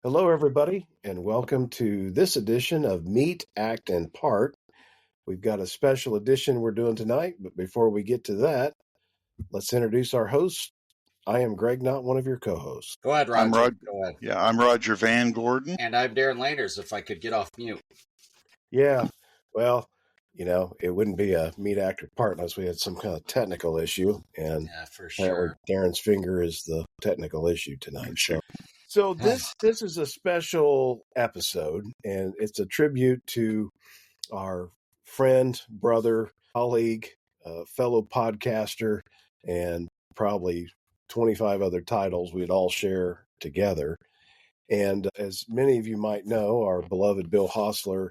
Hello, everybody, and welcome to this edition of Meet, Act, and Part. We've got a special edition we're doing tonight, but before we get to that, let's introduce our host. I am Greg, not one of your co-hosts. Go ahead, Roger. Go ahead. Yeah, I'm Roger Van Gordon. And I'm Darin Laners, if I could get off mute. Yeah, well, it wouldn't be a Meet, Act, or Part unless we had some kind of technical issue, and Yeah, for sure. Darren's finger is the technical issue tonight. So this is a special episode, and it's a tribute to our friend, brother, colleague, fellow podcaster, and probably 25 other titles we'd all share together. And as many of you might know, our beloved Bill Hosler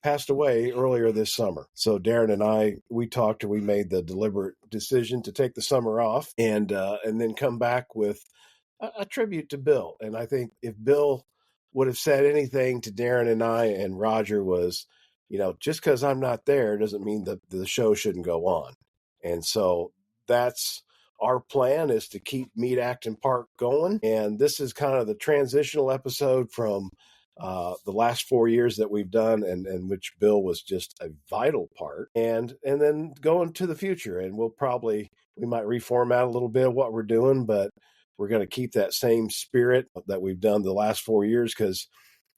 passed away earlier this summer. So Darin and I, we talked and we made the deliberate decision to take the summer off and then come back with a tribute to Bill. And I think if Bill would have said anything to Darin and I and Roger was, just because I'm not there doesn't mean that the show shouldn't go on. And so that's our plan, is to keep Meet, Act, and Part going. And this is kind of the transitional episode from the last 4 years that we've done, and which Bill was just a vital part, and then going to the future. And we might reformat a little bit of what we're doing, but we're going to keep that same spirit that we've done the last 4 years, because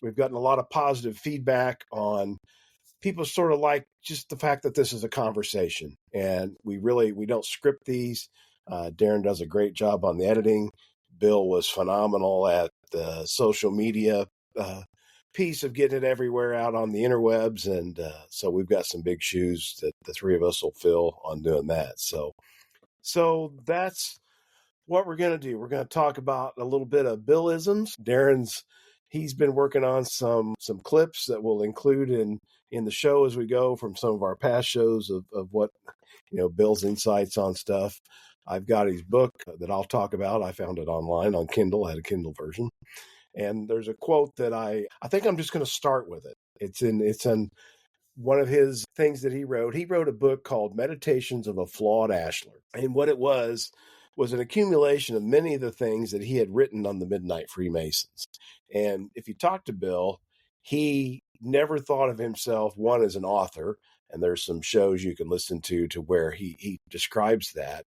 we've gotten a lot of positive feedback on people sort of like just the fact that this is a conversation, and we don't script these. Darin does a great job on the editing. Bill was phenomenal at the social media piece of getting it everywhere out on the interwebs, and so we've got some big shoes that the three of us will fill on doing that. So that's what we're going to do. We're going to talk about a little bit of Billisms. He's been working on some clips that we'll include in the show as we go from some of our past shows of what, Bill's insights on stuff. I've got his book that I'll talk about. I found it online on Kindle. I had a Kindle version. And there's a quote that I think I'm just going to start with it. It's in one of his things that he wrote. He wrote a book called Meditations of a Flawed Ashlar. And what it was an accumulation of many of the things that he had written on the Midnight Freemasons. And if you talk to Bill, he never thought of himself, one, as an author, and there's some shows you can listen to where he describes that.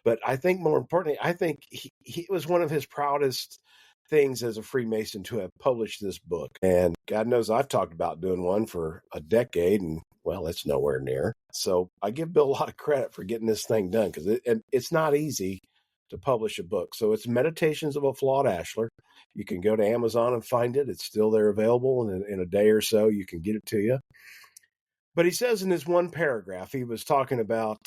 But I think more importantly, I think he was one of his proudest things as a Freemason to have published this book. And God knows I've talked about doing one for a decade, and well, it's nowhere near. So I give Bill a lot of credit for getting this thing done, because it's not easy to publish a book. So it's Meditations of a Flawed Ashlar. You can go to Amazon and find it. It's still there available, and in a day or so you can get it to you. But he says in his one paragraph, he was talking about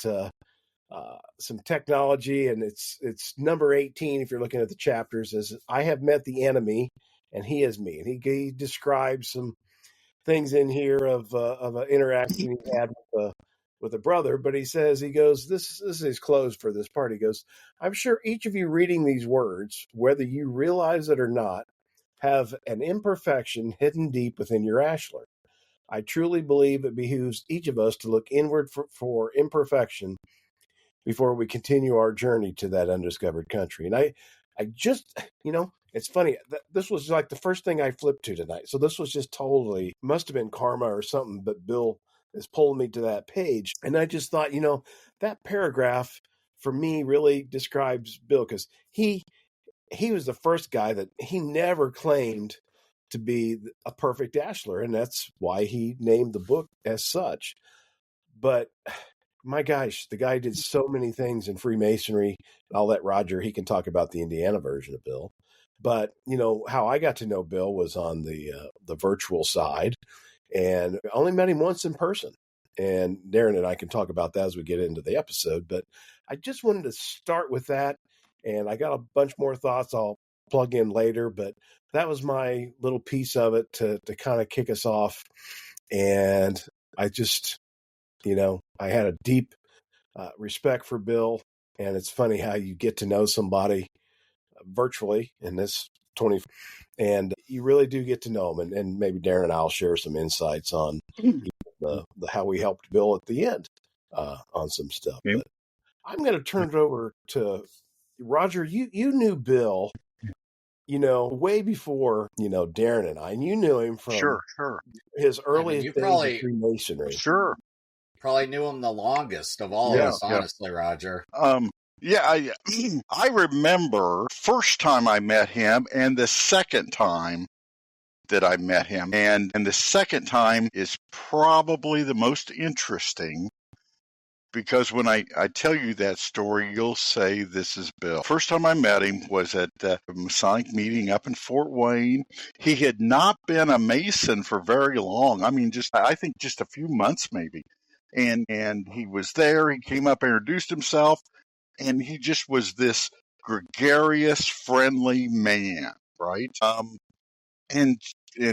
some technology, and it's number 18 if you're looking at the chapters, is I have met the enemy and he is me. And he describes some things in here of an interaction he had with a brother. But he goes, this is his close for this part. He goes, I'm sure each of you reading these words, whether you realize it or not, have an imperfection hidden deep within your ashlar. I truly believe it behooves each of us to look inward for imperfection before we continue our journey to that undiscovered country. And I just, it's funny. This was like the first thing I flipped to tonight. So this was just totally, must have been karma or something, but Bill is pulling me to that page. And I just thought, that paragraph for me really describes Bill, because he was the first guy that he never claimed to be a perfect ashlar. And that's why he named the book as such. But my gosh, the guy did so many things in Freemasonry. I'll let Roger, he can talk about the Indiana version of Bill. But, how I got to know Bill was on the virtual side, and I only met him once in person. And Darin and I can talk about that as we get into the episode. But I just wanted to start with that. And I got a bunch more thoughts I'll plug in later. But that was my little piece of it to kind of kick us off. And I just, I had a deep respect for Bill. And it's funny how you get to know somebody virtually in this 20, and you really do get to know them. And maybe Darin and I'll share some insights on the how we helped Bill at the end on some stuff. Okay. But I'm going to turn it over to Roger. You knew Bill way before, Darin and I, and you knew him from Sure. his earliest you days probably- of Freemasonry. Sure. Probably knew him the longest of all Yeah, of us, honestly, Roger. I remember first time I met him and the second time that I met him. And the second time is probably the most interesting, because when I tell you that story, you'll say this is Bill. First time I met him was at a Masonic meeting up in Fort Wayne. He had not been a Mason for very long. I mean, I think just a few months maybe. And he was there. He came up, introduced himself, and he just was this gregarious, friendly man, right? And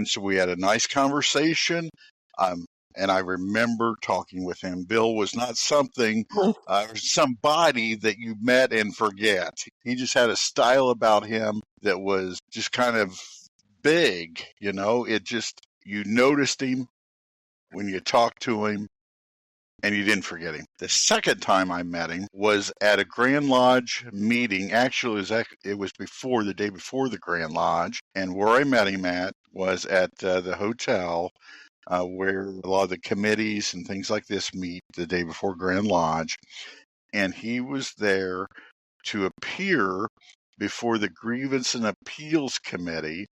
so we had a nice conversation. And I remember talking with him. Bill was not somebody that you met and forget. He just had a style about him that was just kind of big, you noticed him when you talked to him, and you didn't forget him. The second time I met him was at a Grand Lodge meeting. Actually, it was the day before the Grand Lodge, and where I met him at was at the hotel where a lot of the committees and things like this meet the day before Grand Lodge, and he was there to appear before the Grievance and Appeals Committee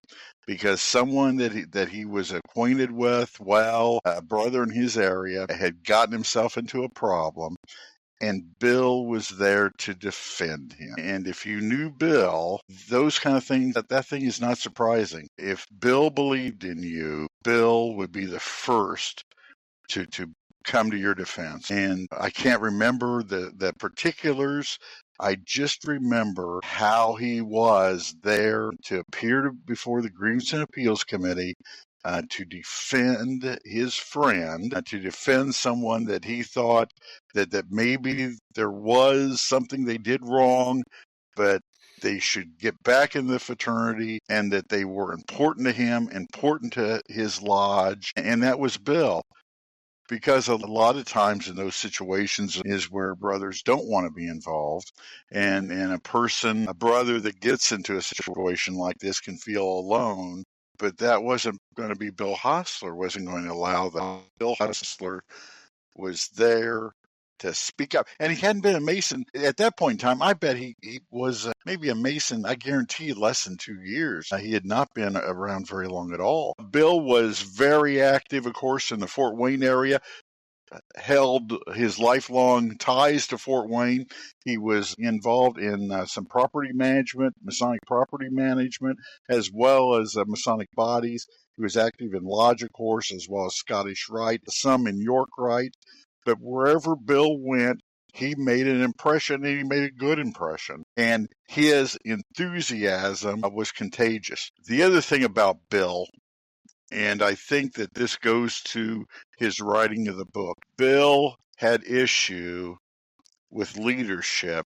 because someone that he was acquainted with, a brother in his area, had gotten himself into a problem, and Bill was there to defend him. And if you knew Bill, those kind of things, that thing is not surprising. If Bill believed in you, Bill would be the first to come to your defense. And I can't remember the particulars. I just remember how he was there to appear before the Grievance and Appeals Committee to defend his friend, to defend someone that he thought that maybe there was something they did wrong, but they should get back in the fraternity, and that they were important to him, important to his lodge, and that was Bill. Because a lot of times in those situations is where brothers don't want to be involved, and a brother that gets into a situation like this can feel alone. But that wasn't going to be Bill Hosler, wasn't going to allow that. Bill Hosler was there to speak up. And he hadn't been a Mason at that point in time. I bet he was maybe a Mason, I guarantee, less than 2 years. He had not been around very long at all. Bill was very active, of course, in the Fort Wayne area, held his lifelong ties to Fort Wayne. He was involved in some property management, Masonic property management, as well as Masonic bodies. He was active in Lodge, of course, as well as Scottish Rite, some in York Rite. But wherever Bill went, he made an impression, and he made a good impression. And his enthusiasm was contagious. The other thing about Bill, and I think that this goes to his writing of the book, Bill had issue with leadership,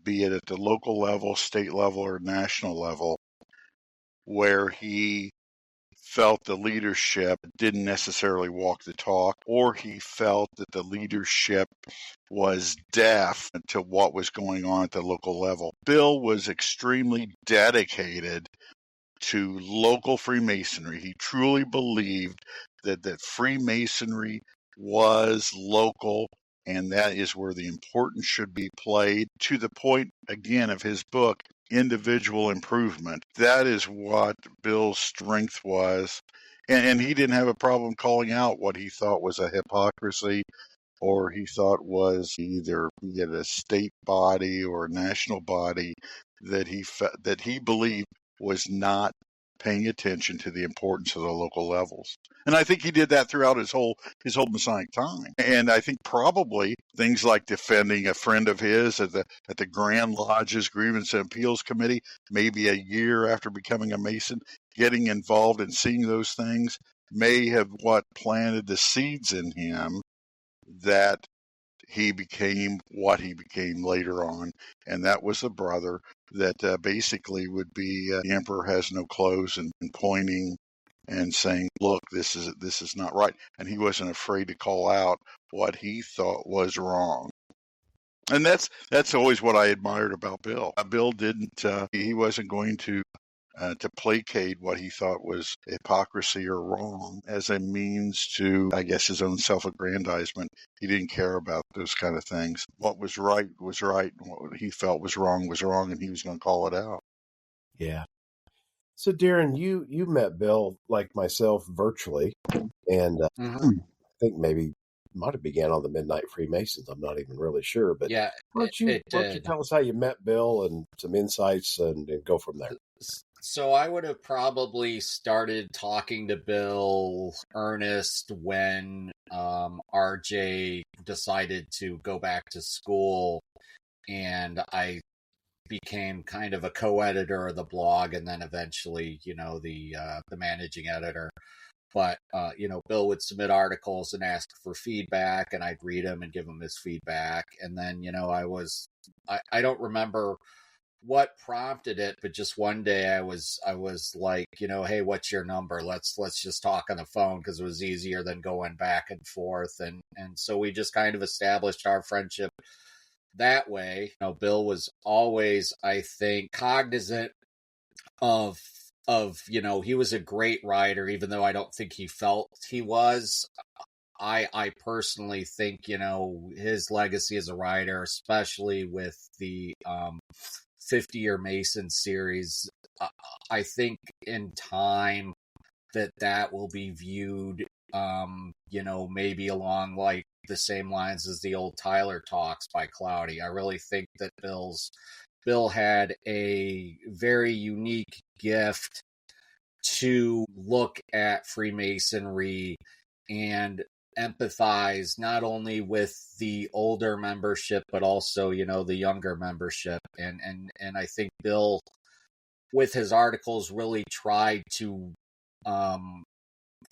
be it at the local level, state level, or national level, where he felt the leadership didn't necessarily walk the talk, or he felt that the leadership was deaf to what was going on at the local level. Bill was extremely dedicated to local Freemasonry. He truly believed that Freemasonry was local, and that is where the importance should be played, to the point, again, of his book, Individual Improvement. That is what Bill's strength was. And he didn't have a problem calling out what he thought was a hypocrisy, or he thought was either a state body or a national body that he believed was not paying attention to the importance of the local levels. And I think he did that throughout his whole Masonic time. And I think probably things like defending a friend of his at the Grand Lodge's Grievance and Appeals Committee, maybe a year after becoming a Mason, getting involved and seeing those things may have planted the seeds in him that he became what he became later on, and that was a brother that basically would be the emperor has no clothes, and pointing and saying, look, this is not right. And he wasn't afraid to call out what he thought was wrong. And that's always what I admired about Bill. Bill he wasn't going to to placate what he thought was hypocrisy or wrong as a means to, I guess, his own self-aggrandizement. He didn't care about those kind of things. What was right, and what he felt was wrong, and he was going to call it out. Yeah. So, Darin, you met Bill like myself virtually, and I think maybe might have began on the Midnight Freemasons. I'm not even really sure, but Yeah, why it don't you did. tell us how you met Bill and some insights and go from there? So I would have probably started talking to Bill Ernest when RJ decided to go back to school, and I became kind of a co-editor of the blog, and then eventually, the managing editor. But Bill would submit articles and ask for feedback, and I'd read them and give him his feedback. And then, I don't remember what prompted it, but just one day I was like, hey, what's your number? Let's just talk on the phone, because it was easier than going back and forth. And so we just kind of established our friendship that way. Bill was always, I think, cognizant of he was a great writer, even though I don't think he felt he was. I personally think, his legacy as a writer, especially with the 50-Year Mason series, I think in time that will be viewed, maybe along like the same lines as the old Tyler Talks by Cloudy. I really think that Bill had a very unique gift to look at Freemasonry and empathize not only with the older membership, but also, the younger membership. And I think Bill, with his articles, really tried to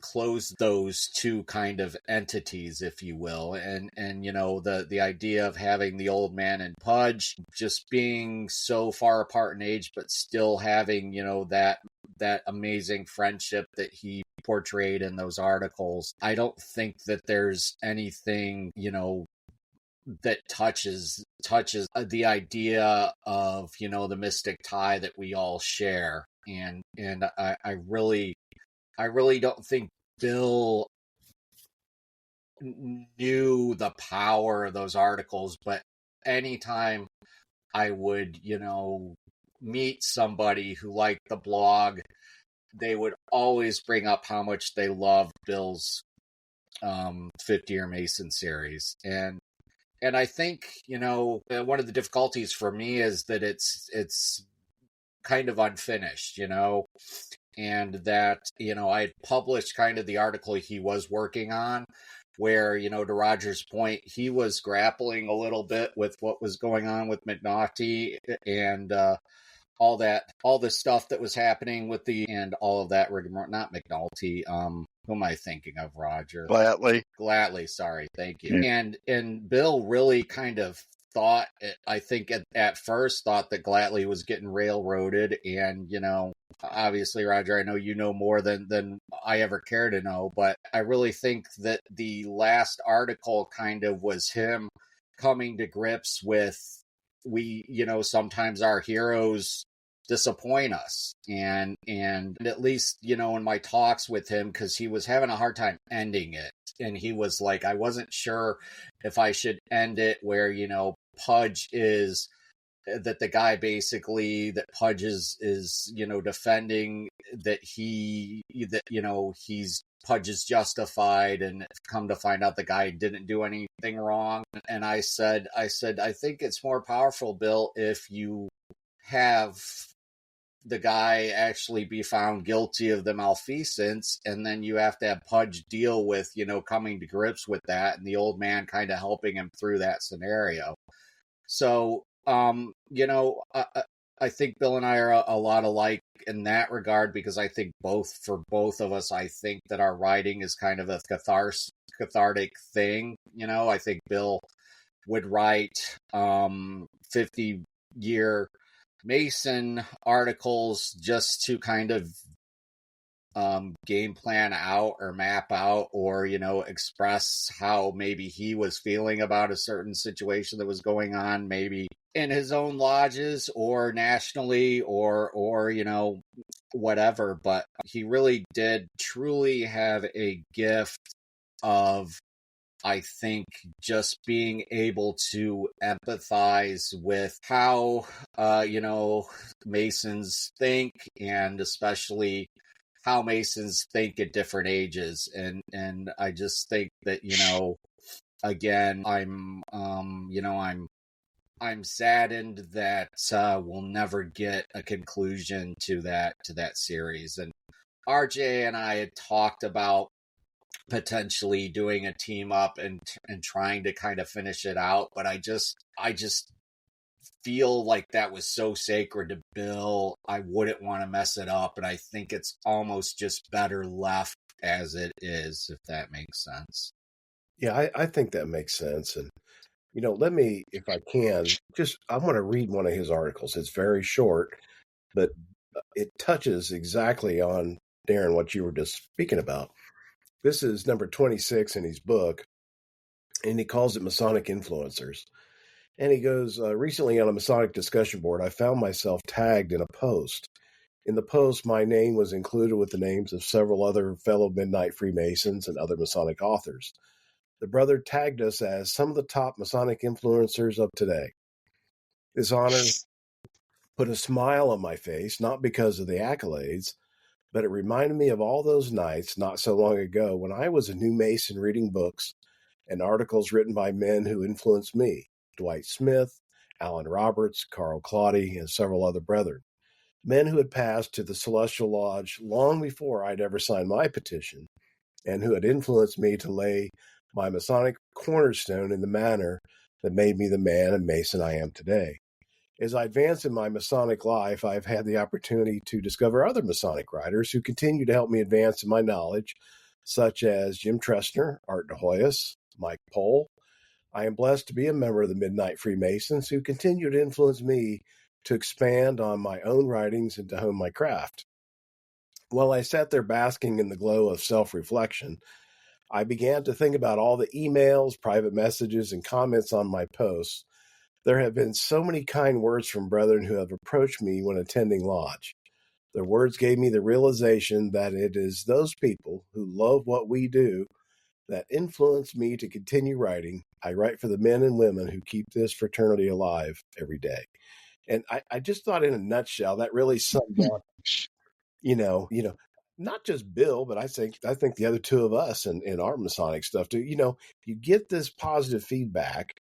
close those two kind of entities, if you will. And the idea of having the old man and Pudge just being so far apart in age, but still having, that amazing friendship that he portrayed in those articles. I don't think that there's anything, that touches the idea of, the mystic tie that we all share. And I really don't think Bill knew the power of those articles, but anytime I would, meet somebody who liked the blog, they would always bring up how much they loved Bill's 50-Year Mason series. And I think, one of the difficulties for me is that it's kind of unfinished, and that, I had published kind of the article he was working on, where, to Roger's point, he was grappling a little bit with what was going on with McNaughty and all the stuff that was happening with and all of that rigmarole. Not McNulty. Who am I thinking of, Roger? Glatley, sorry, thank you. Yeah. And Bill really kind of thought, I think at first thought that Glatley was getting railroaded, and obviously, Roger, I know you know more than I ever care to know, but I really think that the last article kind of was him coming to grips with, sometimes our heroes disappoint us, and at least, in my talks with him, because he was having a hard time ending it, and he was like, I wasn't sure if I should end it where, Pudge is, that the guy basically that Pudge is defending, that he's Pudge is justified, and come to find out the guy didn't do anything wrong. And I said, I think it's more powerful, Bill, if you have the guy actually be found guilty of the malfeasance, and then you have to have Pudge deal with, coming to grips with that, and the old man kind of helping him through that scenario. So, I think Bill and I are a lot alike in that regard, because I think for both of us, I think that our writing is kind of a cathartic thing. I think Bill would write 50-Year Mason articles just to kind of game plan out or map out or, express how maybe he was feeling about a certain situation that was going on, maybe in his own lodges or nationally or, whatever. But he really did truly have a gift of, I think, just being able to empathize with how, Masons think, and especially how Masons think at different ages. And I just think that, again, I'm saddened that we'll never get a conclusion to that series. And RJ and I had talked about potentially doing a team up and trying to kind of finish it out, but I just feel like that was so sacred to Bill. I wouldn't want to mess it up, and I think it's almost just better left as it is, if that makes sense. Yeah, I think that makes sense. And let me, if I can, I want to read one of his articles. It's very short, but it touches exactly on, Darin, what you were just speaking about. This is number 26 in his book, and he calls it Masonic Influencers. And he goes, recently on a Masonic discussion board, I found myself tagged in a post. In the post, my name was included with the names of several other fellow Midnight Freemasons and other Masonic authors. The brother tagged us as some of the top Masonic influencers of today. This honor put a smile on my face, not because of the accolades, but it reminded me of all those nights not so long ago when I was a new Mason reading books and articles written by men who influenced me, Dwight Smith, Alan Roberts, Carl Claudy, and several other brethren. Men who had passed to the Celestial Lodge long before I'd ever signed my petition, and who had influenced me to lay my Masonic cornerstone in the manner that made me the man and Mason I am today. As I advance in my Masonic life, I've had the opportunity to discover other Masonic writers who continue to help me advance in my knowledge, such as Jim Trestner, Art de Hoyos, Mike Pohl. I am blessed to be a member of the Midnight Freemasons who continue to influence me to expand on my own writings and to hone my craft. While I sat there basking in the glow of self-reflection, I began to think about all the emails, private messages, and comments on my posts. There have been so many kind words from brethren who have approached me when attending lodge. Their words gave me the realization that it is those people who love what we do that influence me to continue writing. I write for the men and women who keep this fraternity alive every day. And I just thought, in a nutshell, that really summed up, not just Bill, but I think the other two of us in our Masonic stuff too. You get this positive feedback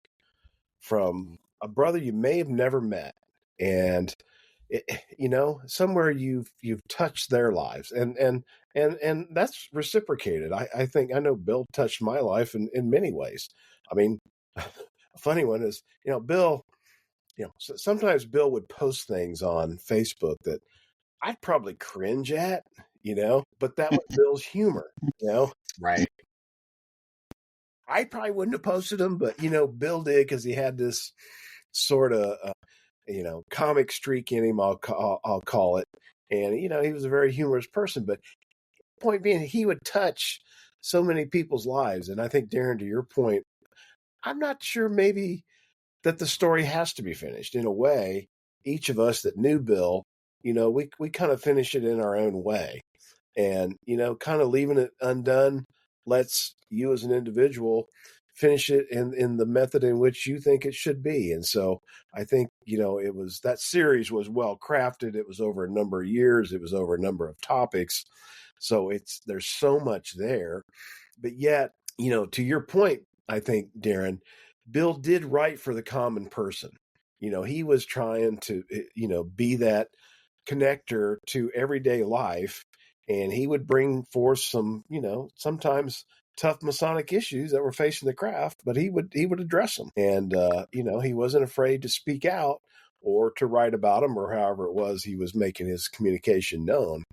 from a brother you may have never met, and somewhere you've touched their lives, and that's reciprocated. I think I know Bill touched my life in many ways. I mean, a funny one is, Bill, sometimes Bill would post things on Facebook that I'd probably cringe at, but that was Bill's humor, Right. I probably wouldn't have posted them, but, Bill did, because he had this sort of, comic streak in him, I'll call it. And, he was a very humorous person, but point being, he would touch so many people's lives. And I think, Darin, to your point, I'm not sure maybe that the story has to be finished. In a way, each of us that knew Bill, we kind of finish it in our own way. And, kind of leaving it undone lets you as an individual finish it in the method in which you think it should be. And so I think, that series was well crafted. It was over a number of years. It was over a number of topics. So there's so much there. But yet, to your point, I think, Darin, Bill did write for the common person. He was trying to, be that connector to everyday life. And he would bring forth some, sometimes tough Masonic issues that were facing the craft, but he would address them. And, he wasn't afraid to speak out or to write about them, or however it was he was making his communication known.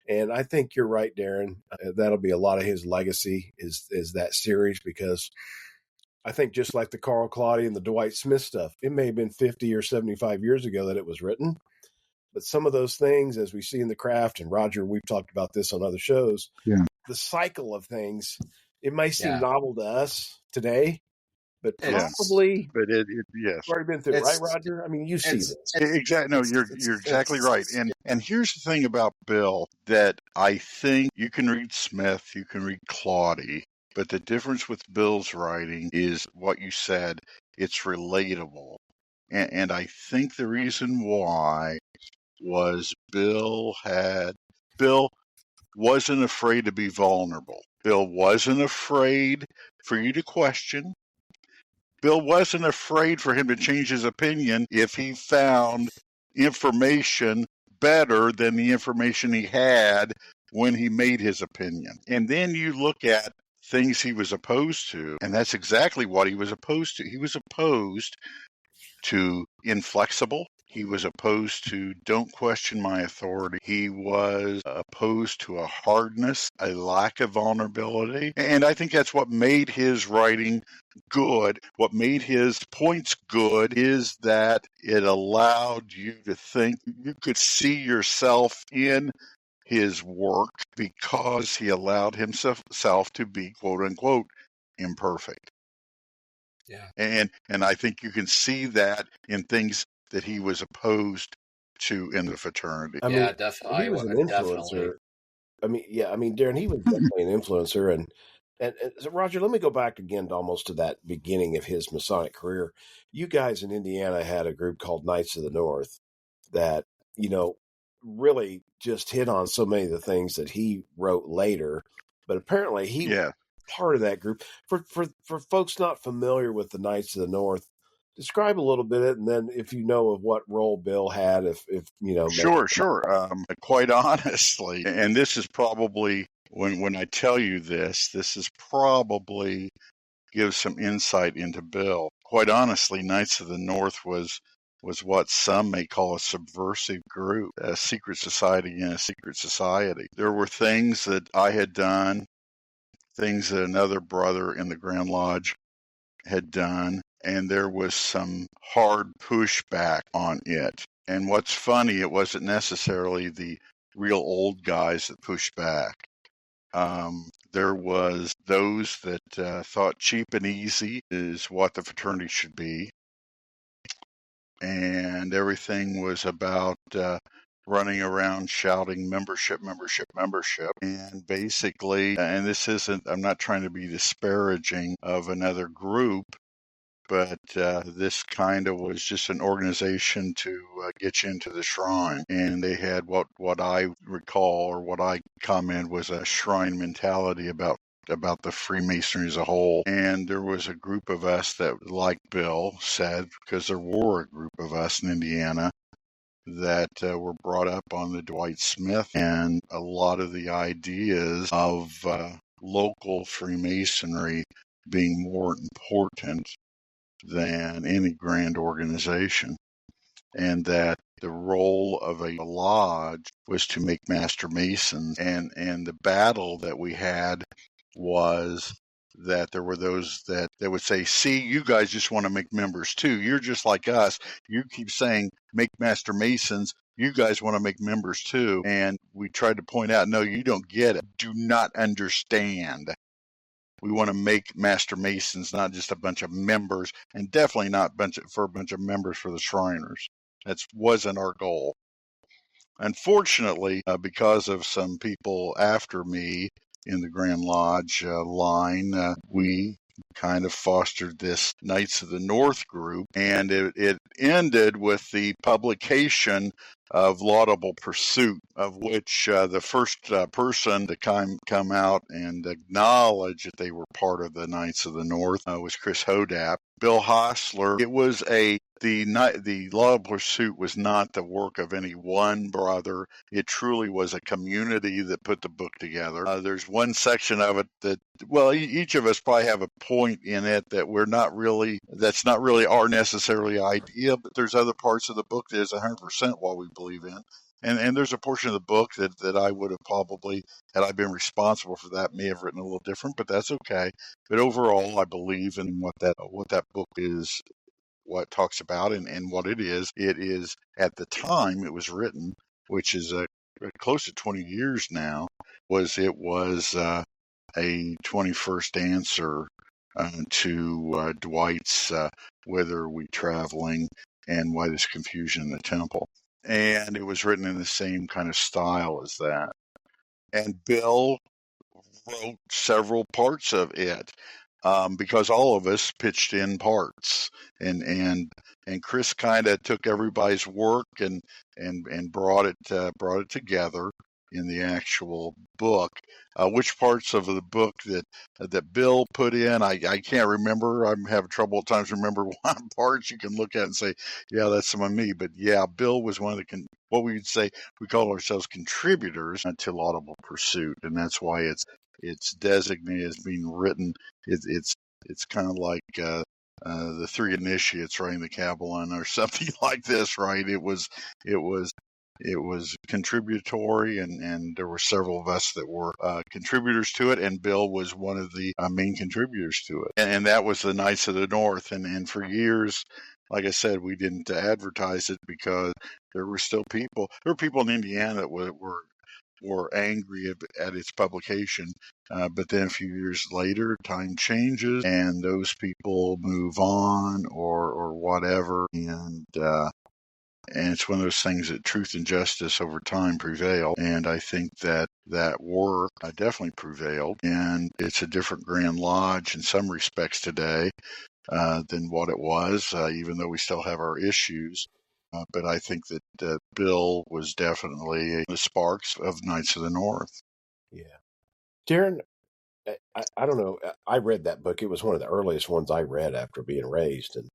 And I think you're right, Darin. That'll be a lot of his legacy is that series, because I think just like the Carl Claudy and the Dwight Smith stuff, it may have been 50 or 75 years ago that it was written, But some of those things, as we see in the craft, and Roger, we've talked about this on other shows, the cycle of things, it may seem novel to us today, but probably but it yes, you've already been through it, right, Roger? I mean, you see this. Exactly. No, you're exactly right. And here's the thing about Bill that I think you can read Smith, you can read Claudy, but the difference with Bill's writing is what you said. It's relatable, and I think the reason why was Bill wasn't afraid to be vulnerable. Bill wasn't afraid for you to question. Bill wasn't afraid for him to change his opinion if he found information better than the information he had when he made his opinion. And then you look at things he was opposed to, and that's exactly what he was opposed to. He was opposed to inflexible. He was opposed to don't question my authority. He was opposed to a hardness, a lack of vulnerability. And I think that's what made his writing good. What made his points good is that it allowed you to think, you could see yourself in his work because he allowed himself to be, quote unquote, imperfect. Yeah. And I think you can see that in things that he was opposed to in the fraternity. I mean, definitely. He was an influencer. Darin, he was definitely an influencer. And so, Roger, let me go back again almost to that beginning of his Masonic career. You guys in Indiana had a group called Knights of the North that, really just hit on so many of the things that he wrote later. But apparently he was part of that group. For folks not familiar with the Knights of the North, describe a little bit, and then if you know of what role Bill had, if Sure. Quite honestly, and this is probably when I tell you this is probably gives some insight into Bill. Quite honestly, Knights of the North was what some may call a subversive group, a secret society in a secret society. There were things that I had done, things that another brother in the Grand Lodge had done, and there was some hard pushback on it. And what's funny, it wasn't necessarily the real old guys that pushed back. There was those that thought cheap and easy is what the fraternity should be. And everything was about running around shouting membership. And basically, and this isn't, I'm not trying to be disparaging of another group, but this kind of was just an organization to get you into the shrine. And they had what I recall or what I comment was a shrine mentality about the Freemasonry as a whole. And there was a group of us that, like Bill said, because there were a group of us in Indiana that were brought up on the Dwight Smith and a lot of the ideas of local Freemasonry being more important than any grand organization, and that the role of a lodge was to make master masons. And the battle that we had was that there were those that would say, see, you guys just want to make members too. You're just like us. You keep saying make master masons. You guys want to make members too. And we tried to point out, no, you don't get it. Do not understand. We want to make master masons, not just a bunch of members, and definitely not a bunch of members for the Shriners. That wasn't our goal. Unfortunately, because of some people after me in the Grand Lodge line, we kind of fostered this Knights of the North group, and it ended with the publication of Laudable Pursuit, of which the first person to come out and acknowledge that they were part of the Knights of the North was Chris Hodap. Bill Hosler. It was the Laudable Pursuit was not the work of any one brother. It truly was a community that put the book together. There's one section of it that, well, each of us probably have a point in it that that's not really our necessarily idea, but there's other parts of the book that is 100% what we believe in. And there's a portion of the book that I would have probably, had I been responsible for that, may have written a little different, but that's okay. But overall, I believe in what that book is what talks about and what it is. It is, at the time it was written, which is close to 20 years now, it was a 21st answer to Dwight's "Whither Are We Traveling and Why This Confusion in the Temple." And it was written in the same kind of style as that. And Bill wrote several parts of it, because all of us pitched in parts, and Chris kind of took everybody's work and brought it together in the actual book. Which parts of the book that Bill put in, I can't remember. I'm having trouble at times remember one parts you can look at and say, yeah, that's some of me. But yeah, Bill was one of the what we would say, we call ourselves contributors to Laudable Pursuit, and that's why it's designated as being written. It's kind of like the three initiates writing the Kabbalah or something like this, right? It was contributory, and there were several of us that were contributors to it, and Bill was one of the main contributors to it. And that was the Knights of the North. And for years, like I said, we didn't advertise it because there were people in Indiana that were angry at its publication. But then a few years later, time changes and those people move on or whatever. And it's one of those things that truth and justice over time prevail. And I think that work definitely prevailed. And it's a different Grand Lodge in some respects today than what it was, even though we still have our issues. But I think that Bill was definitely the sparks of Knights of the North. Yeah. Darin, I don't know. I read that book. It was one of the earliest ones I read after being raised. And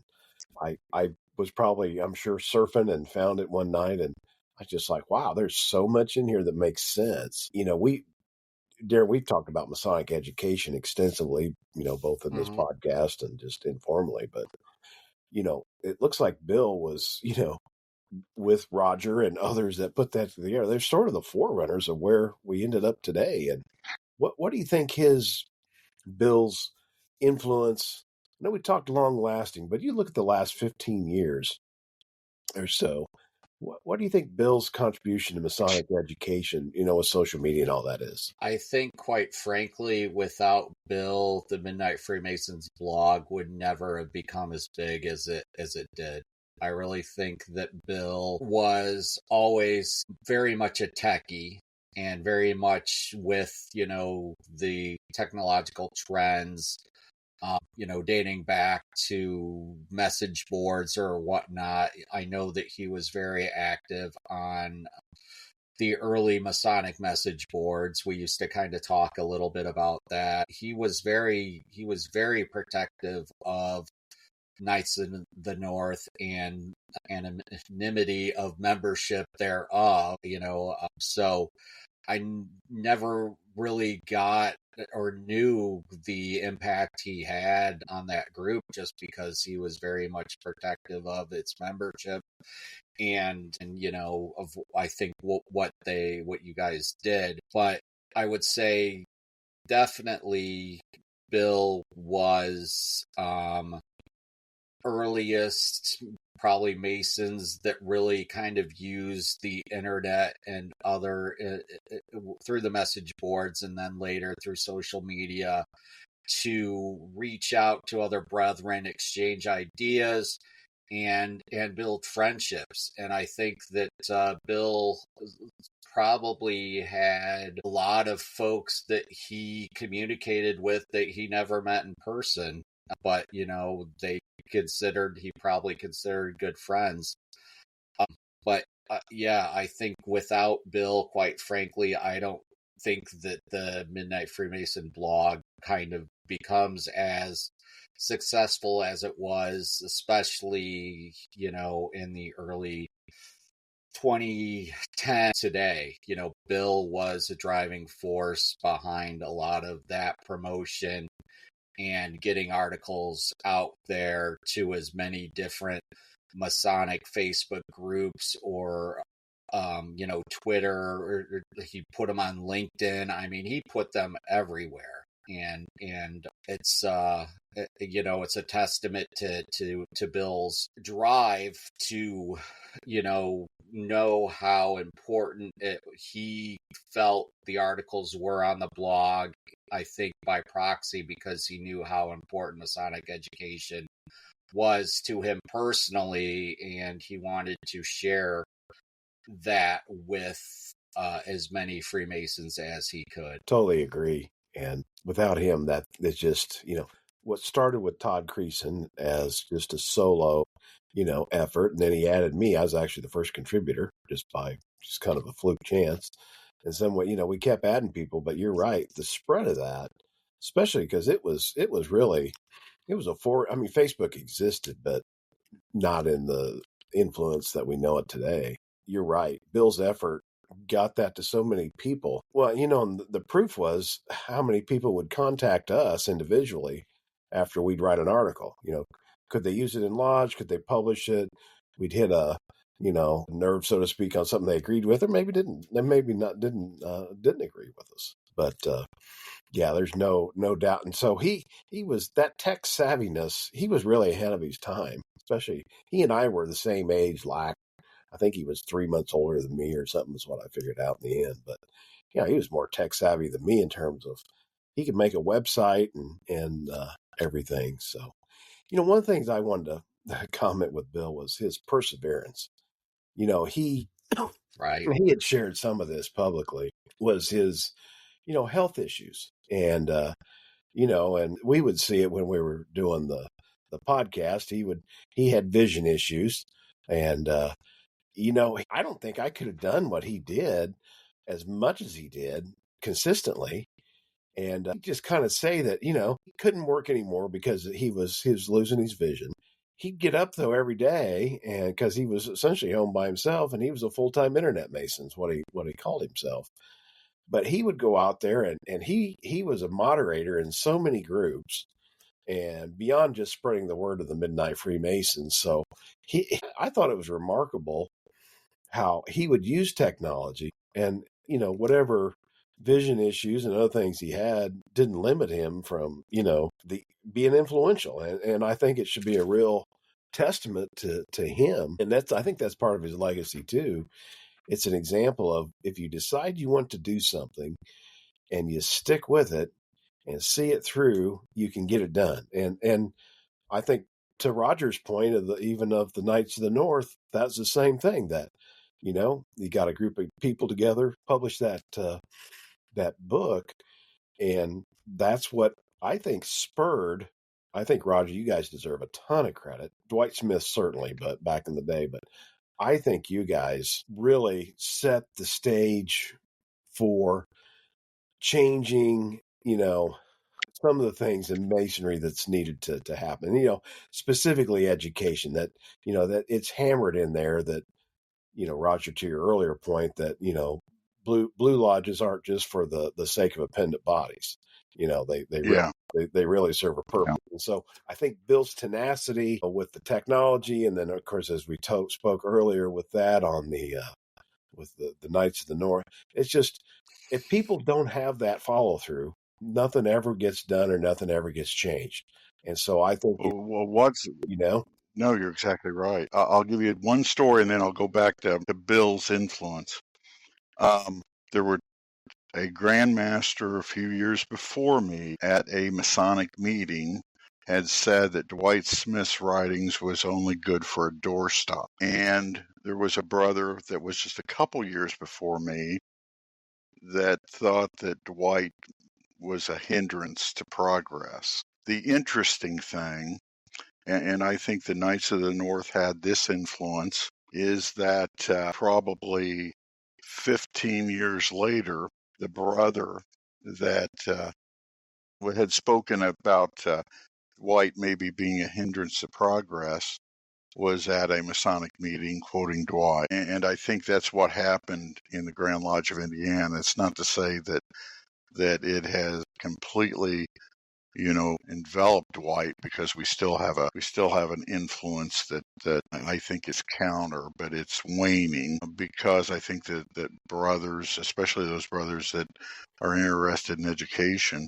I was probably, I'm sure, surfing and found it one night. And I was just like, wow, there's so much in here that makes sense. Darin, we've talked about Masonic education extensively, both in this podcast and just informally. But, it looks like Bill was, with Roger and others that put that together. They're sort of the forerunners of where we ended up today. And what do you think Bill's influence? I know we talked long lasting, but you look at the last 15 years or so. What do you think Bill's contribution to Masonic education, with social media and all that is? I think, quite frankly, without Bill, the Midnight Freemasons blog would never have become as big as it did. I really think that Bill was always very much a techie and very much with, the technological trends, dating back to message boards or whatnot. I know that he was very active on the early Masonic message boards. We used to kind of talk a little bit about that. He was very protective of Knights in the North and anonymity of membership thereof, so I never really got or knew the impact he had on that group, just because he was very much protective of its membership and of, I think, what you guys did. But I would say definitely Bill was earliest probably Masons that really kind of used the internet and other through the message boards, and then later through social media, to reach out to other brethren, exchange ideas, and build friendships. And I think that Bill probably had a lot of folks that he communicated with that he never met in person, but he probably considered good friends. But yeah, I think without Bill, quite frankly, I don't think that the Midnight Freemason blog kind of becomes as successful as it was, especially, in the early 2010 today. Bill was a driving force behind a lot of that promotion and getting articles out there to as many different Masonic Facebook groups or Twitter, or he put them on LinkedIn. I mean, he put them everywhere. And it's it's a testament to Bill's drive to, know how important he felt the articles were on the blog. I think by proxy, because he knew how important Masonic education was to him personally, and he wanted to share that with as many Freemasons as he could. Totally agree. And without him, that is just, what started with Todd Creason as just a solo, effort. And then he added me. I was actually the first contributor just by just kind of a fluke chance. And some way, we kept adding people, but you're right. The spread of that, especially because it was really, Facebook existed, but not in the influence that we know it today. You're right. Bill's effort got that to so many people. Well, and the proof was how many people would contact us individually after we'd write an article. Could they use it in lodge? Could they publish it? We'd hit a nerve, so to speak, on something they agreed with, or maybe didn't. They maybe not didn't agree with us. But yeah, there's no doubt. And so he was that tech savviness. He was really ahead of his time. Especially he and I were the same age. Like I think he was 3 months older than me or something is what I figured out in the end. But yeah, he was more tech savvy than me in terms of he could make a website and everything. So, one of the things I wanted to comment with Bill was his perseverance. He Right. he had shared some of this publicly, was his, health issues. And, and we would see it when we were doing the podcast. He had vision issues. And, I don't think I could have done what he did as much as he did consistently. And he'd just kind of say that, he couldn't work anymore because he was losing his vision. He'd get up though every day, and because he was essentially home by himself, and he was a full-time internet mason, is what he called himself. But he would go out there and he was a moderator in so many groups, and beyond just spreading the word of the Midnight Freemasons. So I thought it was remarkable how he would use technology, and whatever vision issues and other things he had didn't limit him from being influential, and I think it should be a real testament to him, and I think that's part of his legacy too. It's an example of, if you decide you want to do something and you stick with it and see it through, you can get it done. And I think, to Roger's point of the Knights of the North, that's the same thing. That you got a group of people together, publish that book, and that's what I think spurred. I think, Roger, you guys deserve a ton of credit. Dwight Smith certainly, but back in the day, but I think you guys really set the stage for changing, some of the things in masonry that's needed to happen, specifically education, that, that it's hammered in there that, Roger, to your earlier point, that, blue lodges aren't just for the sake of appendant bodies. They really serve a purpose. Yeah. And so I think Bill's tenacity with the technology, and then of course, as we spoke earlier with that on with the Knights of the North, it's just, if people don't have that follow through, nothing ever gets done or nothing ever gets changed. And so I think, No, you're exactly right. I'll give you one story, and then I'll go back to Bill's influence. There were a Grand Master a few years before me at a Masonic meeting had said that Dwight Smith's writings was only good for a doorstop. And there was a brother that was just a couple years before me that thought that Dwight was a hindrance to progress. The interesting thing, and I think the Knights of the North had this influence, is that probably 15 years later, the brother that had spoken about Dwight maybe being a hindrance to progress was at a Masonic meeting quoting Dwight. And I think that's what happened in the Grand Lodge of Indiana. It's not to say that it has completely, enveloped Dwight, because we still have an influence that I think is counter, but it's waning, because I think that brothers, especially those brothers that are interested in education,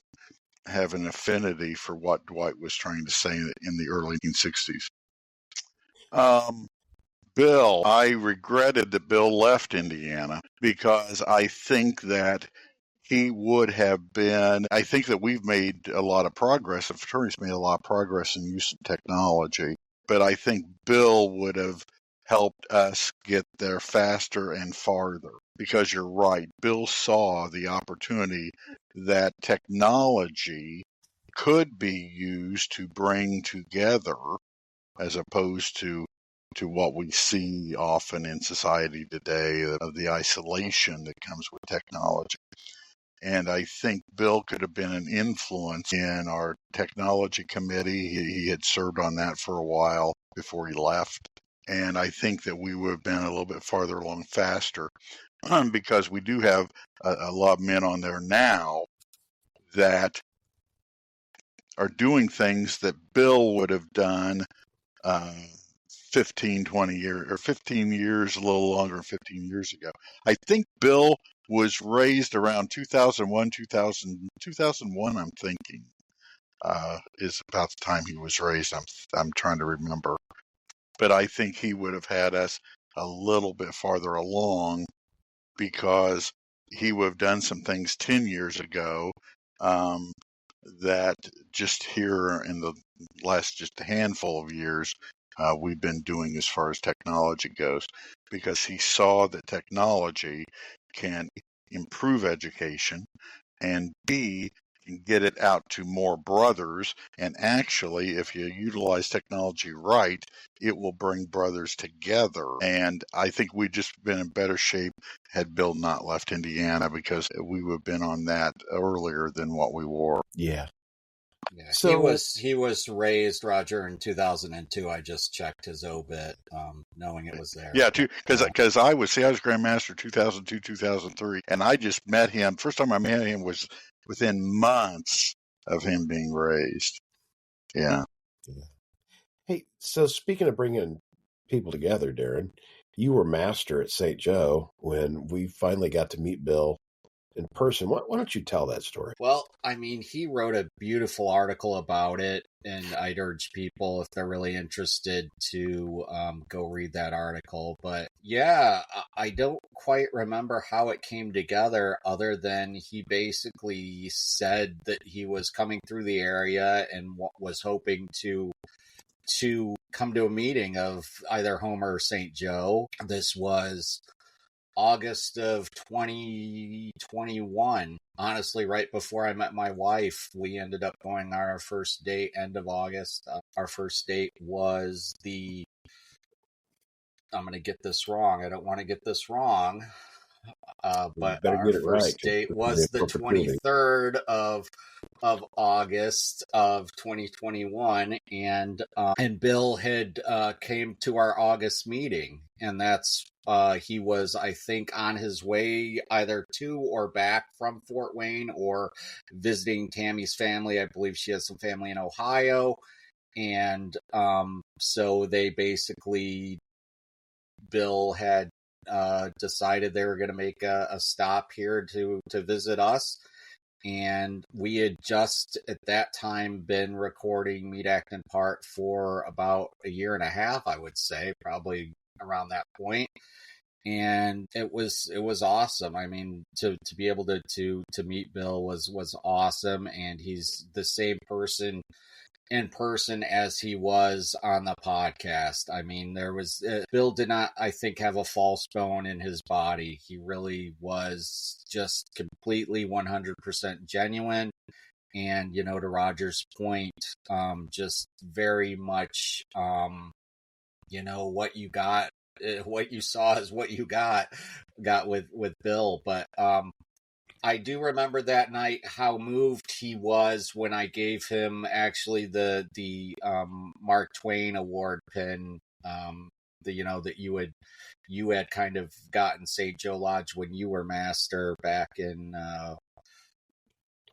have an affinity for what Dwight was trying to say in the early 1960s. Bill, I regretted that Bill left Indiana because I think that he would have been, I think that we've made a lot of progress, the fraternity's made a lot of progress in use of technology, but I think Bill would have helped us get there faster and farther, because you're right, Bill saw the opportunity that technology could be used to bring together, as opposed to what we see often in society today, of the isolation that comes with technology. And I think Bill could have been an influence in our technology committee. He had served on that for a while before he left. And I think that we would have been a little bit farther along faster, because we do have a lot of men on there now that are doing things that Bill would have done 15, 20 years, or 15 years, a little longer than 15 years ago. I think Bill was raised around 2001, 2001, I'm thinking, is about the time he was raised. I'm trying to remember. But I think he would have had us a little bit farther along, because he would have done some things 10 years ago that just here in the last just a handful of years we've been doing as far as technology goes, because he saw that technology can improve education, and B, can get it out to more brothers. And actually, if you utilize technology right, it will bring brothers together. And I think we'd just been in better shape had Bill not left Indiana, because we would have been on that earlier than what we were. Yeah. Yeah, so he was raised, Roger, in 2002. I just checked his obit, knowing it was there. Yeah, because I was Grandmaster 2002, 2003, and I just met him. First time I met him was within months of him being raised. Yeah. Hey, so speaking of bringing people together, Darin, you were master at St. Joe when we finally got to meet Bill in person. Why don't you tell that story? Well, I mean, he wrote a beautiful article about it, and I'd urge people, if they're really interested, to go read that article. But yeah, I don't quite remember how it came together, other than he basically said that he was coming through the area and was hoping to come to a meeting of either Homer or St. Joe. This was August of 2021. Honestly, right before I met my wife, we ended up going on our first date, end of August. Our first date was I'm going to get this wrong. I don't want to get this wrong. But our first date was the 23rd of August of 2021, and Bill had came to our August meeting, and that's he was, I think, on his way either to or back from Fort Wayne, or visiting Tammy's family. I believe she has some family in Ohio, and so they basically, Bill had decided they were going to make a stop here to visit us. And we had just at that time been recording Meet, Act, and Part for about a year and a half, I would say, probably around that point. And it was awesome. I mean, to be able to meet Bill was awesome. And he's the same person in person as he was on the podcast. I mean, there was Bill did not, I think, have a false bone in his body. He really was just completely 100% genuine. And, to Roger's point, just very much, what you got, what you saw is what you got with Bill. But I do remember that night how moved he was when I gave him actually the Mark Twain Award pin, that you had kind of gotten St. Joe Lodge when you were master back in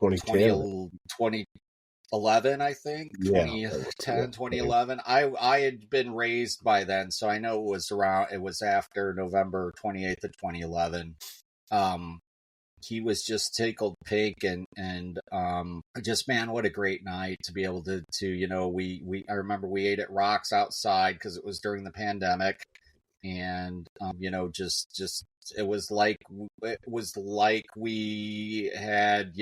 2011, I think. Yeah, 2010, 2011. I had been raised by then, so I know it was after November 28th of 2011. he was just tickled pink, and just, man, what a great night to be able to I remember we ate at Rocks outside because it was during the pandemic, and just it was like we had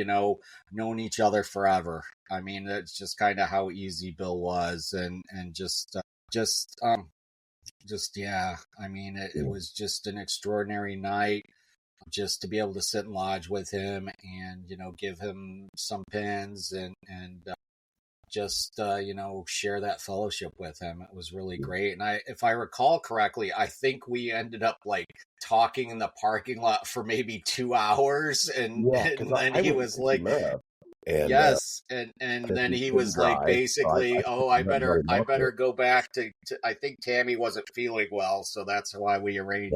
known each other forever. I mean, that's just kind of how easy Bill was, and yeah, I mean, it was just an extraordinary night, just to be able to sit and lodge with him, and give him some pins, and just share that fellowship with him. It was really great. And if I recall correctly, I think we ended up like talking in the parking lot for maybe 2 hours, and then he was like, and yes, and then he was like, basically, I better go back to I think Tammy wasn't feeling well, so that's why we arranged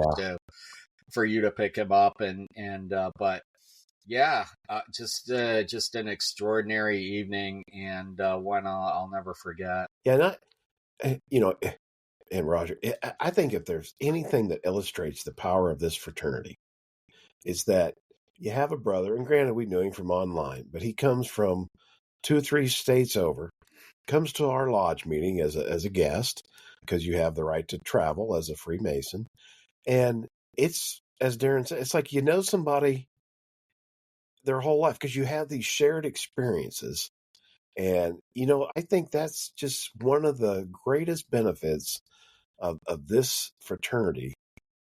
for you to pick him up, but yeah, just an extraordinary evening, and one I'll never forget. Yeah, and Roger, I think if there's anything that illustrates the power of this fraternity, is that you have a brother, and granted, we knew him from online, but he comes from 2 or 3 states over, comes to our lodge meeting as a guest, because you have the right to travel as a Freemason, and it's, as Darin said, it's like somebody their whole life, because you have these shared experiences. And, I think that's just one of the greatest benefits of this fraternity,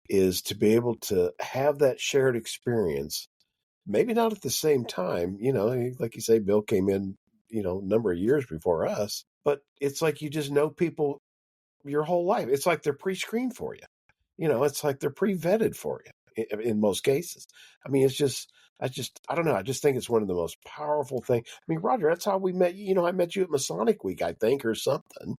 is to be able to have that shared experience, maybe not at the same time, like you say, Bill came in, a number of years before us, but it's like you just know people your whole life. It's like they're pre-screened for you. It's like they're pre-vetted for you in most cases. I mean, I don't know. I just think it's one of the most powerful things. I mean, Roger, that's how we met. I met you at Masonic Week, I think, or something.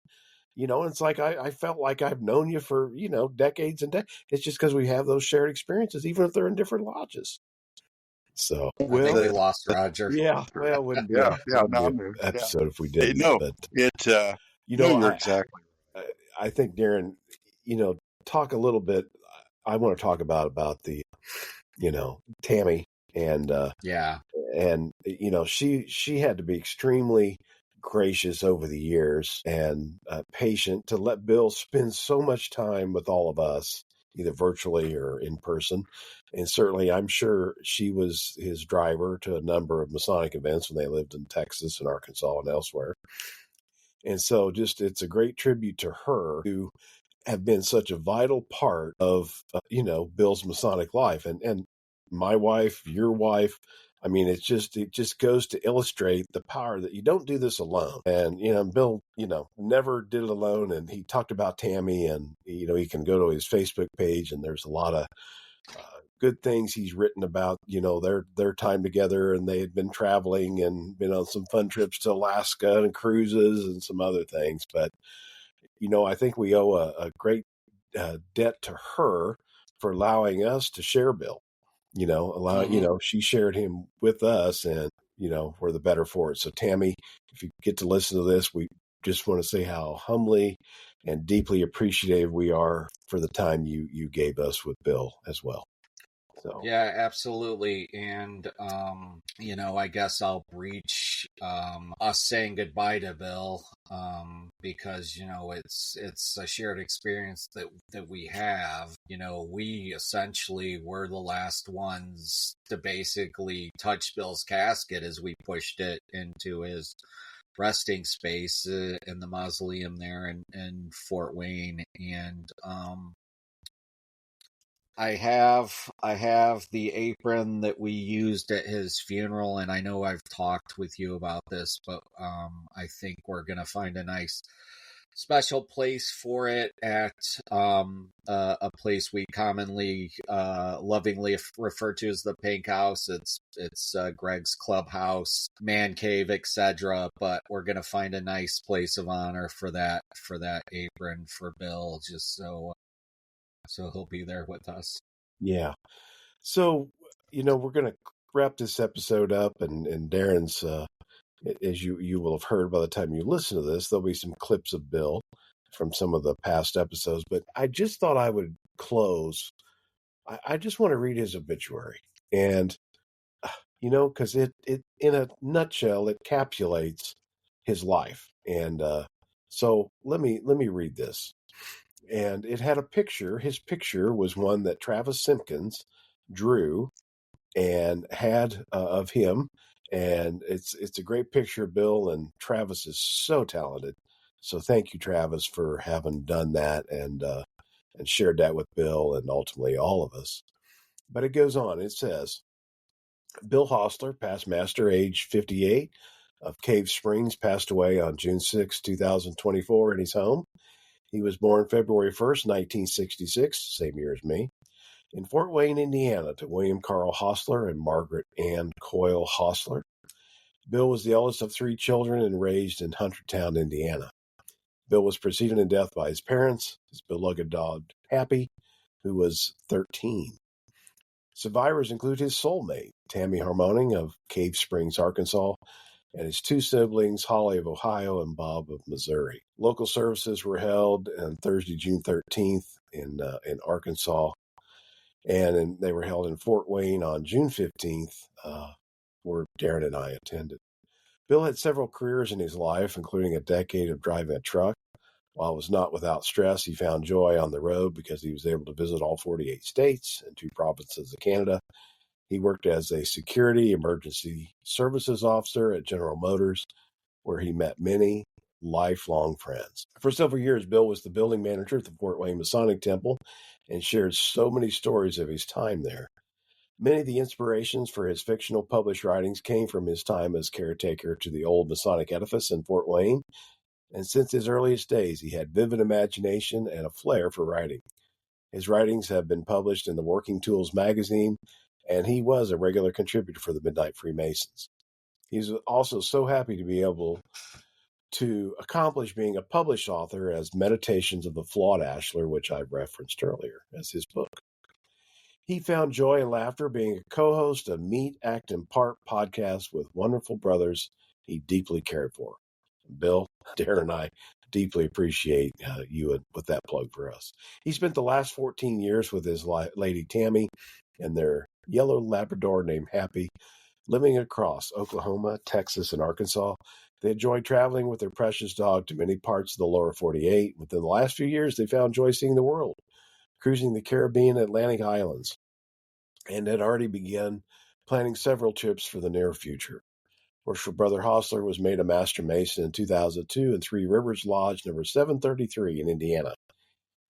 And it's like I felt like I've known you for, decades and decades. It's just because we have those shared experiences, even if they're in different lodges. So, I think we lost Roger. Yeah, well, it wouldn't be an episode if we didn't. No, but you're exactly right. I think, Darin, talk a little bit. I want to talk about the, Tammy. And and she had to be extremely gracious over the years, and patient, to let Bill spend so much time with all of us, either virtually or in person. And certainly, I'm sure she was his driver to a number of Masonic events when they lived in Texas and Arkansas and elsewhere. And so it's a great tribute to her, to have been such a vital part of, Bill's Masonic life. And my wife, your wife, I mean, it just goes to illustrate the power that you don't do this alone. And, Bill, never did it alone. And he talked about Tammy, and, he can go to his Facebook page, and there's a lot of good things he's written about, their time together. And they had been traveling and been on some fun trips to Alaska and cruises and some other things. But, I think we owe a great debt to her for allowing us to share Bill. She shared him with us, and, we're the better for it. So, Tammy, if you get to listen to this, we just want to say how humbly and deeply appreciative we are for the time you gave us with Bill as well. So. Yeah, absolutely. And, I guess I'll breach us saying goodbye to Bill, because, it's a shared experience that we have. We essentially were the last ones to basically touch Bill's casket as we pushed it into his resting space in the mausoleum there in Fort Wayne. And I have the apron that we used at his funeral, and I know I've talked with you about this, but I think we're gonna find a nice special place for it at a place we commonly lovingly refer to as the Pink House. It's Greg's clubhouse, man cave, etc. But we're gonna find a nice place of honor for that apron for Bill, just so he'll be there with us. Yeah. So, we're going to wrap this episode up, and Darin's, as you will have heard by the time you listen to this, there'll be some clips of Bill from some of the past episodes, but I just thought I would close. I just want to read his obituary. And because it in a nutshell, it encapsulates his life. And so let me read this. And it had a picture. His picture was one that Travis Simpkins drew and had of him. And it's a great picture, Bill. And Travis is so talented. So thank you, Travis, for having done that and shared that with Bill and ultimately all of us. But it goes on. It says, Bill Hosler, past master, age 58, of Cave Springs, passed away on June 6, 2024, in his home. He was born February 1st, 1966, same year as me, in Fort Wayne, Indiana, to William Carl Hosler and Margaret Ann Coyle Hosler. Bill was the eldest of three children and raised in Huntertown, Indiana. Bill was preceded in death by his parents, his beloved dog, Happy, who was 13. Survivors include his soulmate, Tammy Harmoning of Cave Springs, Arkansas, and his two siblings, Holly of Ohio and Bob of Missouri. Local services were held on Thursday, June 13th in Arkansas, and they were held in Fort Wayne on June 15th, where Darin and I attended. Bill had several careers in his life, including a decade of driving a truck. While it was not without stress, he found joy on the road because he was able to visit all 48 states and 2 provinces of Canada. He worked as a security emergency services officer at General Motors, where he met many lifelong friends. For several years, Bill was the building manager at the Fort Wayne Masonic Temple and shared so many stories of his time there. Many of the inspirations for his fictional published writings came from his time as caretaker to the old Masonic edifice in Fort Wayne, and since his earliest days, he had vivid imagination and a flair for writing. His writings have been published in the Working Tools magazine, and he was a regular contributor for the Midnight Freemasons. He's also so happy to be able to accomplish being a published author as Meditations of the Flawed Ashlar, which I referenced earlier as his book. He found joy and laughter being a co-host of Meet, Act, and Part podcast with wonderful brothers he deeply cared for. Bill, Darin, and I deeply appreciate you with that plug for us. He spent the last 14 years with his lady Tammy and their yellow Labrador named Happy, living across Oklahoma, Texas, and Arkansas. They enjoyed traveling with their precious dog to many parts of the lower 48. Within the last few years, they found joy seeing the world, cruising the Caribbean and Atlantic Islands, and had already begun planning several trips for the near future. Worshipful Brother Hosler was made a Master Mason in 2002 in Three Rivers Lodge number 733 in Indiana.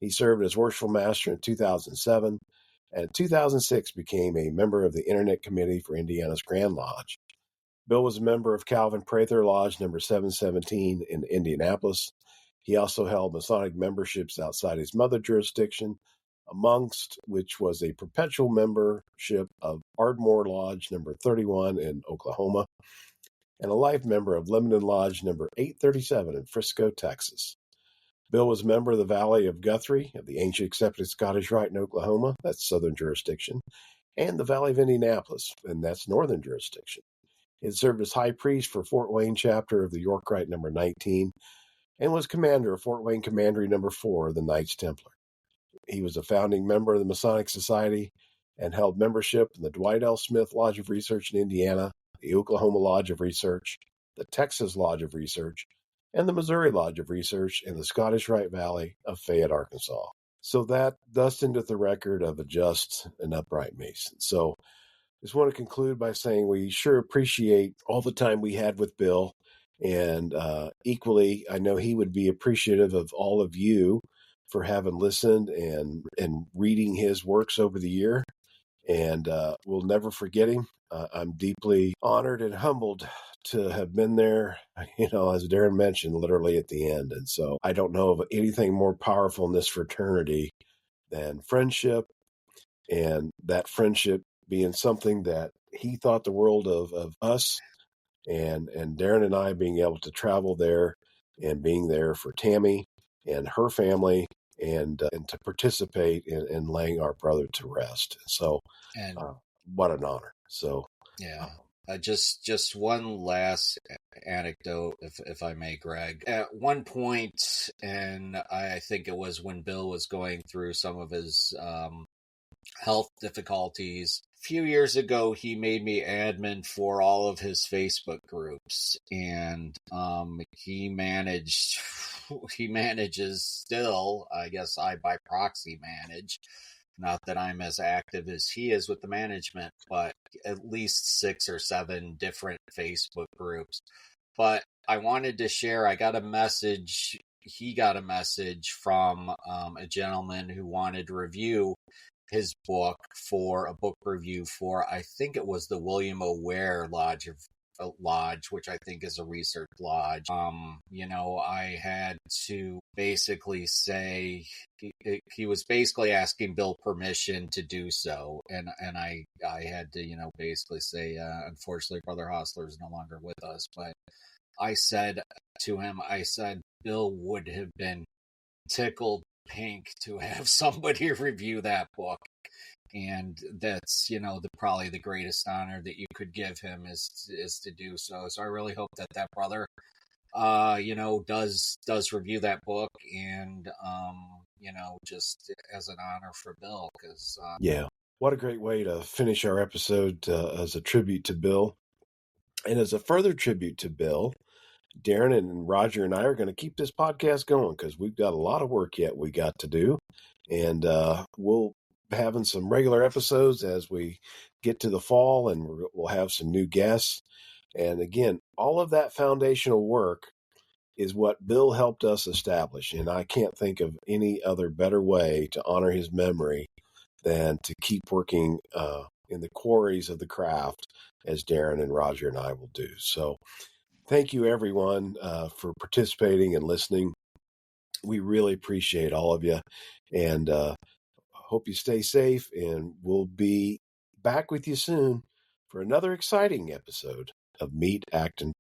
He served as Worshipful Master in 2007, and in 2006 became a member of the Internet Committee for Indiana's Grand Lodge. Bill was a member of Calvin Prather Lodge number 717 in Indianapolis. He also held Masonic memberships outside his mother jurisdiction, amongst which was a perpetual membership of Ardmore Lodge number 31 in Oklahoma, and a life member of Lebanon Lodge number 837 in Frisco, Texas. Bill was a member of the Valley of Guthrie of the Ancient Accepted Scottish Rite in Oklahoma, that's southern jurisdiction, and the Valley of Indianapolis, and that's northern jurisdiction. He had served as high priest for Fort Wayne chapter of the York Rite number 19, and was commander of Fort Wayne Commandery number 4 of the Knights Templar. He was a founding member of the Masonic Society and held membership in the Dwight L. Smith Lodge of Research in Indiana, the Oklahoma Lodge of Research, the Texas Lodge of Research, and the Missouri Lodge of Research in the Scottish Rite Valley of Fayette, Arkansas. So that thus endeth the record of a just and upright Mason. So I just want to conclude by saying we sure appreciate all the time we had with Bill, and equally, I know he would be appreciative of all of you for having listened and reading his works over the year. And we'll never forget him. I'm deeply honored and humbled to have been there, as Darin mentioned, literally at the end. And so I don't know of anything more powerful in this fraternity than friendship, and that friendship being something that he thought the world of us, and Darin and I being able to travel there and being there for Tammy and her family, and to participate in laying our brother to rest. So And what an honor. So yeah, just one last anecdote, if I may, Greg. At one point, and I think it was when Bill was going through some of his health difficulties, few years ago, he made me admin for all of his Facebook groups, and he manages still. I guess I by proxy manage. Not that I'm as active as he is with the management, but at least 6 or 7 different Facebook groups. But I wanted to share. I got a message. He got a message from a gentleman who wanted to review his book for a book review for, I think it was the William O'Ware Lodge, which I think is a research lodge. I had to basically say he was basically asking Bill permission to do so, and I had to basically say, unfortunately, Brother Hosler is no longer with us, but I said to him, Bill would have been tickled pink to have somebody review that book, and that's probably the greatest honor that you could give him is to do so. So I really hope that brother does review that book, and just as an honor for Bill, because yeah, what a great way to finish our episode as a tribute to Bill. And as a further tribute to Bill, Darin and Roger and I are going to keep this podcast going because we've got a lot of work yet we got to do. And we'll be having some regular episodes as we get to the fall, and we'll have some new guests. And again, all of that foundational work is what Bill helped us establish. And I can't think of any other better way to honor his memory than to keep working in the quarries of the craft as Darin and Roger and I will do. So thank you, everyone, for participating and listening. We really appreciate all of you, and hope you stay safe, and we'll be back with you soon for another exciting episode of Meet, Act, and